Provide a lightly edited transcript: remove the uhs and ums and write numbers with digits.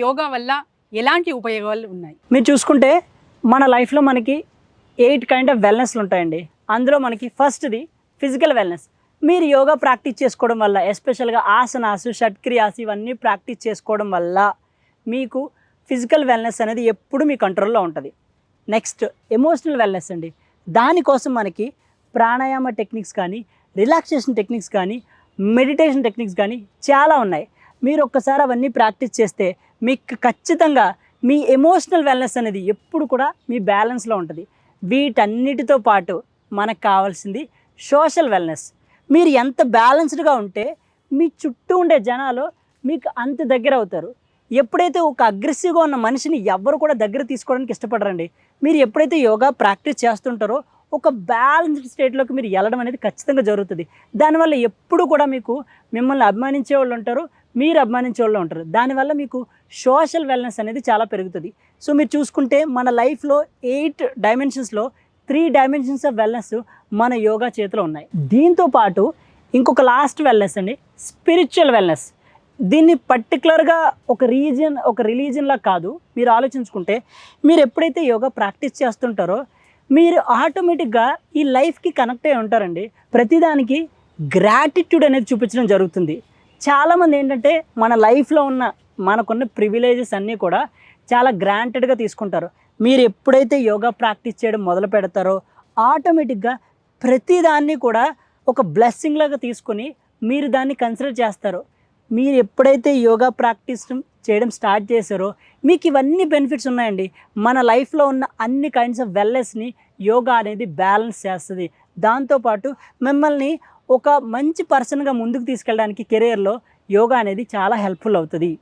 యోగా వల్ల ఎలాంటి ఉపయోగాలు ఉన్నాయి? మీరు చూసుకుంటే మన లైఫ్లో మనకి 8 కైండ్ ఆఫ్ వెల్నెస్లు ఉంటాయండి. అందులో మనకి ఫస్ట్ది ఫిజికల్ వెల్నెస్. మీరు యోగా ప్రాక్టీస్ చేసుకోవడం వల్ల, ఎస్పెషల్గా ఆసనాసు, షట్క్రియాస్ ఇవన్నీ ప్రాక్టీస్ చేసుకోవడం వల్ల మీకు ఫిజికల్ వెల్నెస్ అనేది ఎప్పుడు మీ కంట్రోల్లో ఉంటుంది. నెక్స్ట్ ఎమోషనల్ వెల్నెస్ అండి. దానికోసం మనకి ప్రాణాయామ టెక్నిక్స్ కానీ, రిలాక్సేషన్ టెక్నిక్స్ కానీ, మెడిటేషన్ టెక్నిక్స్ కానీ చాలా ఉన్నాయి. మీరు ఒక్కసారి అవన్నీ ప్రాక్టీస్ చేస్తే మీకు ఖచ్చితంగా మీ ఎమోషనల్ వెల్నెస్ అనేది ఎప్పుడు కూడా మీ బ్యాలెన్స్లో ఉంటుంది. వీటన్నిటితో పాటు మనకు కావాల్సింది సోషల్ వెల్నెస్. మీరు ఎంత బ్యాలెన్స్డ్గా ఉంటే మీ చుట్టూ ఉండే జనాలు మీకు అంత దగ్గర అవుతారు. ఎప్పుడైతే ఒక అగ్రెసివ్గా ఉన్న మనిషిని ఎవ్వరు కూడా దగ్గర తీసుకోవడానికి ఇష్టపడరండి. మీరు ఎప్పుడైతే యోగా ప్రాక్టీస్ చేస్తుంటారో ఒక బ్యాలెన్స్డ్ స్టేట్లోకి మీరు వెళ్ళడం అనేది ఖచ్చితంగా జరుగుతుంది. దానివల్ల ఎప్పుడు కూడా మీకు మిమ్మల్ని అభిమానించే వాళ్ళు ఉంటారు, మీరు అభిమానించే వాళ్ళు ఉంటారు. దానివల్ల మీకు సోషల్ వెల్నెస్ అనేది చాలా పెరుగుతుంది. సో మీరు చూసుకుంటే మన లైఫ్లో 8 డైమెన్షన్స్లో 3 డైమెన్షన్స్ ఆఫ్ వెల్నెస్ మన యోగా చేతిలో ఉన్నాయి. దీంతో పాటు ఇంకొక లాస్ట్ వెల్నెస్ అండి, స్పిరిచువల్ వెల్నెస్. దీన్ని పర్టికులర్గా ఒక రిలీజియన్లా కాదు. మీరు ఆలోచించుకుంటే మీరు ఎప్పుడైతే యోగా ప్రాక్టీస్ చేస్తుంటారో మీరు ఆటోమేటిక్గా ఈ లైఫ్కి కనెక్ట్ అయి ఉంటారండి. ప్రతిదానికి గ్రాటిట్యూడ్ అనేది చూపించడం జరుగుతుంది. చాలామంది ఏంటంటే మన లైఫ్లో మనకున్న ప్రివిలేజెస్ అన్నీ కూడా చాలా గ్రాంటెడ్గా తీసుకుంటారు. మీరు ఎప్పుడైతే యోగా ప్రాక్టీస్ చేయడం మొదలు పెడతారో ఆటోమేటిక్గా ప్రతిదాన్ని కూడా ఒక బ్లెస్సింగ్ లాగా తీసుకొని మీరు దాన్ని కన్సిడర్ చేస్తారు. మీరు ఎప్పుడైతే యోగా ప్రాక్టీస్ చేయడం స్టార్ట్ చేశారో మీకు ఇవన్నీ బెనిఫిట్స్ ఉన్నాయండి. మన లైఫ్లో ఉన్న అన్ని కైండ్స్ ఆఫ్ వెల్నెస్ని యోగా అనేది బ్యాలెన్స్ చేస్తుంది. దాంతోపాటు మిమ్మల్ని ఒక మంచి పర్సన్గా ముందుకు తీసుకెళ్ళడానికి కెరియర్లో యోగా అనేది చాలా హెల్ప్ఫుల్ అవుతుంది.